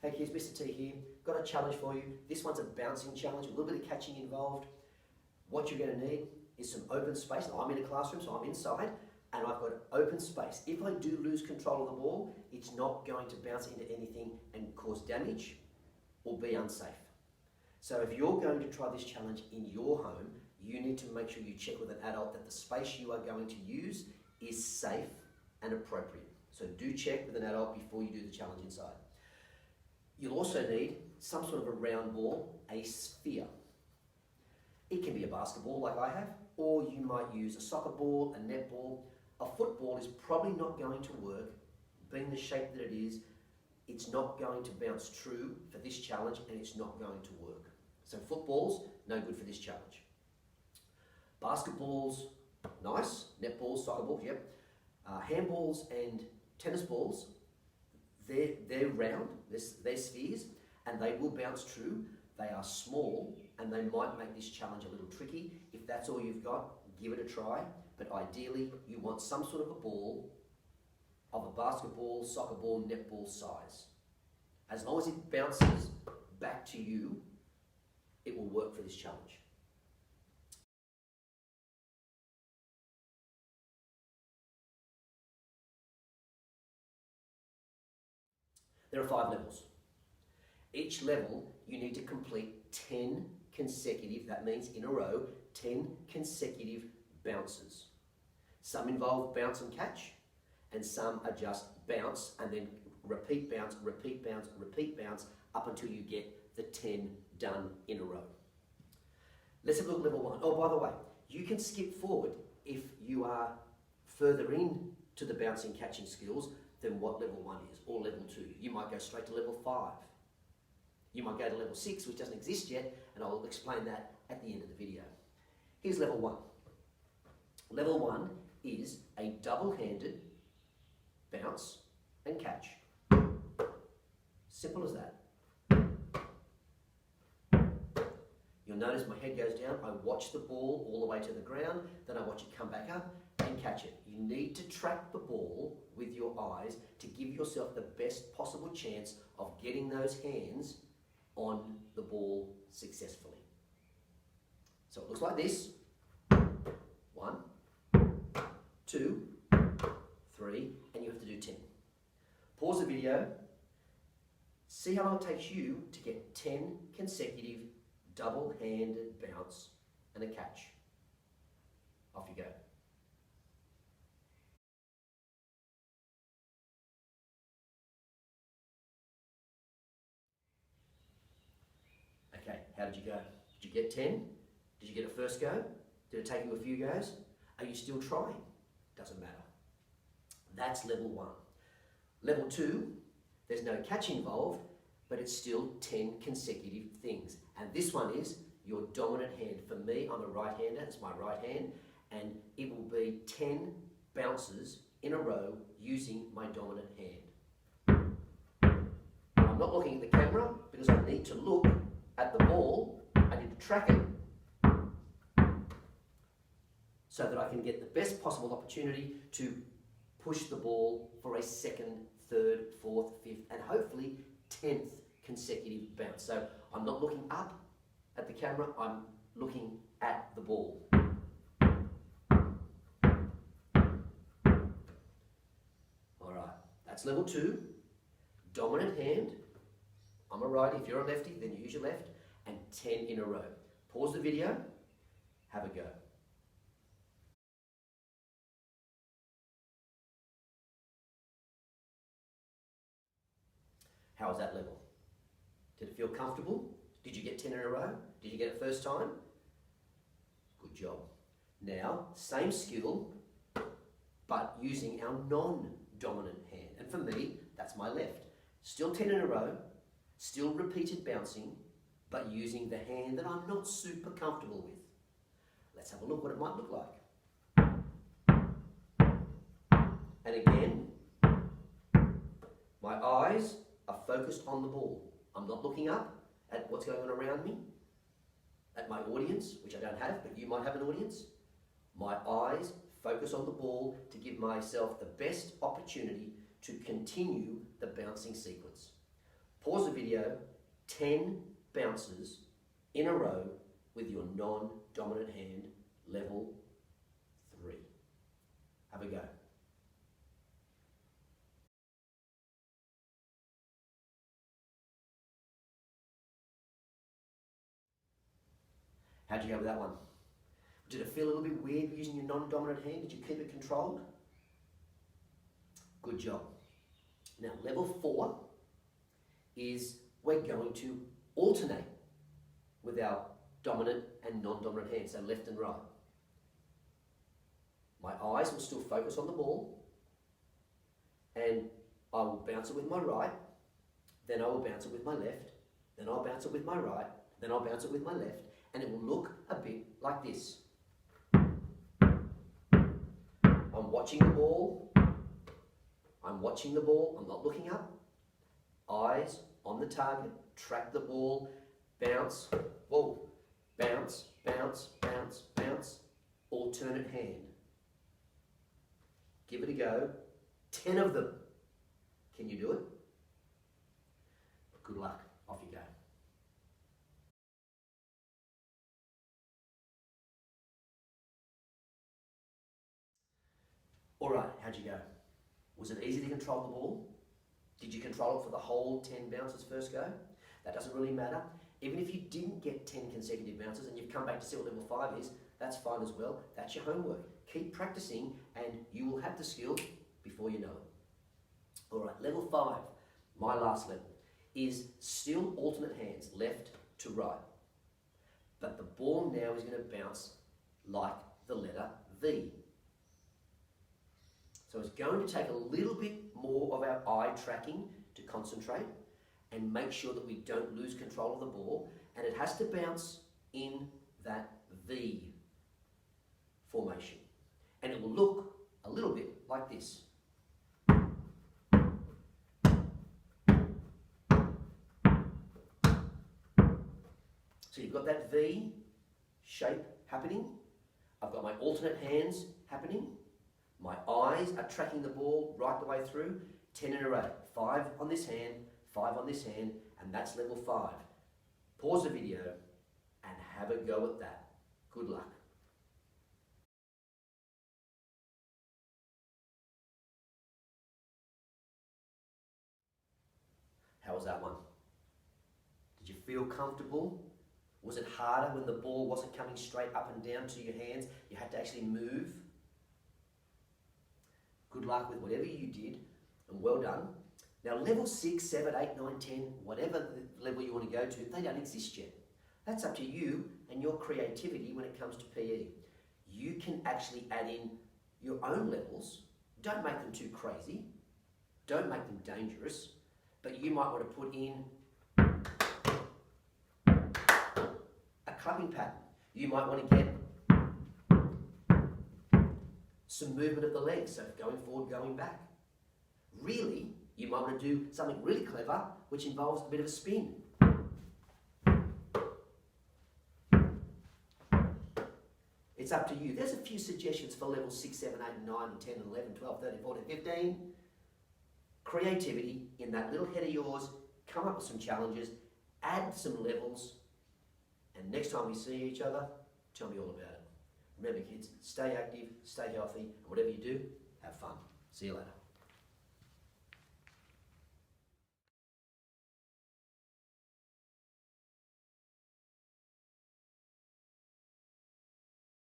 Hey kids, Mr. T here. Got a challenge for you. This one's a bouncing challenge, a little bit of catching involved. What you're going to need is some open space. Now, I'm in a classroom, so I'm inside, and I've got open space. If I do lose control of the ball, it's not going to bounce into anything and cause damage or be unsafe. So if you're going to try this challenge in your home, you need to make sure you check with an adult that the space you are going to use is safe and appropriate. So do check with an adult before you do the challenge inside. You'll also need some sort of a round ball, a sphere. It can be a basketball like I have, or you might use a soccer ball, a netball. A football is probably not going to work, being the shape that it is. It's not going to bounce true for this challenge, and it's not going to work. So footballs, no good for this challenge. Basketballs, nice. Netballs, soccer balls, yep. Handballs and tennis balls, they're round, they're spheres, and they will bounce true. They are small, and they might make this challenge a little tricky. If that's all you've got, give it a try. But ideally, you want some sort of a ball of a basketball, soccer ball, netball size. As long as it bounces back to you, it will work for this challenge. There are 5 levels. Each level, you need to complete 10 consecutive, that means in a row, 10 consecutive bounces. Some involve bounce and catch, and some are just bounce and then repeat bounce, repeat bounce, repeat bounce, up until you get the 10 done in a row. Let's have a look at level 1. Oh, by the way, you can skip forward if you are further in to the bouncing catching skills than what level 1 is, or level 2. You might go straight to level 5. You might go to level 6, which doesn't exist yet, and I'll explain that at the end of the video. Here's level 1. Level 1 is a double-handed bounce and catch. Simple as that. You'll notice my head goes down, I watch the ball all the way to the ground, then I watch it come back up and catch it. You need to track the ball with your eyes to give yourself the best possible chance of getting those hands on the ball successfully. So it looks like this. 1, 2, 3, and you have to do 10. Pause the video. See how long it takes you to get 10 consecutive double-handed bounce and a catch. Off you go. Okay, how did you go? Did you get 10? Did you get it first go? Did it take you a few goes? Are you still trying? Doesn't matter. That's level 1. Level 2, there's no catch involved, but it's still 10 consecutive things. And this one is your dominant hand. For me, I'm a right-hander, it's my right hand, and it will be 10 bounces in a row using my dominant hand. I'm not looking at the camera because I need to look at the ball. I need to track it so that I can get the best possible opportunity to push the ball for a 2nd, 3rd, 4th, 5th, and hopefully 10th consecutive bounce. So I'm not looking up at the camera, I'm looking at the ball. Alright, that's level 2. Dominant hand. I'm a righty, if you're a lefty, then use your left, and 10 in a row. Pause the video, have a go. How was that level? Did it feel comfortable? Did you get 10 in a row? Did you get it first time? Good job. Now, same skill, but using our non-dominant hand. And for me, that's my left. Still 10 in a row, still repeated bouncing, but using the hand that I'm not super comfortable with. Let's have a look what it might look like. And again, my eyes are focused on the ball. I'm not looking up at what's going on around me, at my audience, which I don't have, but you might have an audience. My eyes focus on the ball to give myself the best opportunity to continue the bouncing sequence. Pause the video, 10 bounces in a row with your non-dominant hand, level 3. Have a go. How'd you go with that one? Did it feel a little bit weird using your non-dominant hand? Did you keep it controlled? Good job. Now, level 4 is we're going to alternate with our dominant and non-dominant hands, so left and right. My eyes will still focus on the ball, and I will bounce it with my right, then I will bounce it with my left, then I'll bounce it with my right, then I'll bounce it with my left, and it will look a bit like this. I'm watching the ball, I'm not looking up, eyes on the target, track the ball, bounce, whoa, bounce, bounce, bounce, bounce, alternate hand. Give it a go, 10 of them. Can you do it? Good luck, off you go. All right, how'd you go? Was it easy to control the ball? Did you control it for the whole 10 bounces first go? That doesn't really matter. Even if you didn't get 10 consecutive bounces and you've come back to see what level 5 is, that's fine as well. That's your homework. Keep practicing and you will have the skill before you know it. All right, level 5, my last level, is still alternate hands, left to right. But the ball now is going to bounce like the letter V. So it's going to take a little bit more of our eye tracking to concentrate and make sure that we don't lose control of the ball, and it has to bounce in that V formation. And it will look a little bit like this. So you've got that V shape happening. I've got my alternate hands happening. My eyes are tracking the ball right the way through, 10 in a row. 5 on this hand, 5 on this hand, and that's level 5. Pause the video and have a go at that. Good luck. How was that one? Did you feel comfortable? Was it harder when the ball wasn't coming straight up and down to your hands? You had to actually move? Good luck with whatever you did, and well done. Now, level 6, 7, 8, 9, 10, whatever the level you want to go to, they don't exist yet. That's up to you and your creativity when it comes to PE. You can actually add in your own levels. Don't make them too crazy. Don't make them dangerous. But you might want to put in a clapping pattern. You might want to get some movement of the legs, so going forward, going back. Really, you might want to do something really clever, which involves a bit of a spin. It's up to you. There's a few suggestions for levels 6, 7, 8, 9, 10, 11, 12, 13, 14, 15. Creativity in that little head of yours. Come up with some challenges. Add some levels. And next time we see each other, tell me all about it. Remember, kids, stay active, stay healthy, and whatever you do, have fun. See you later.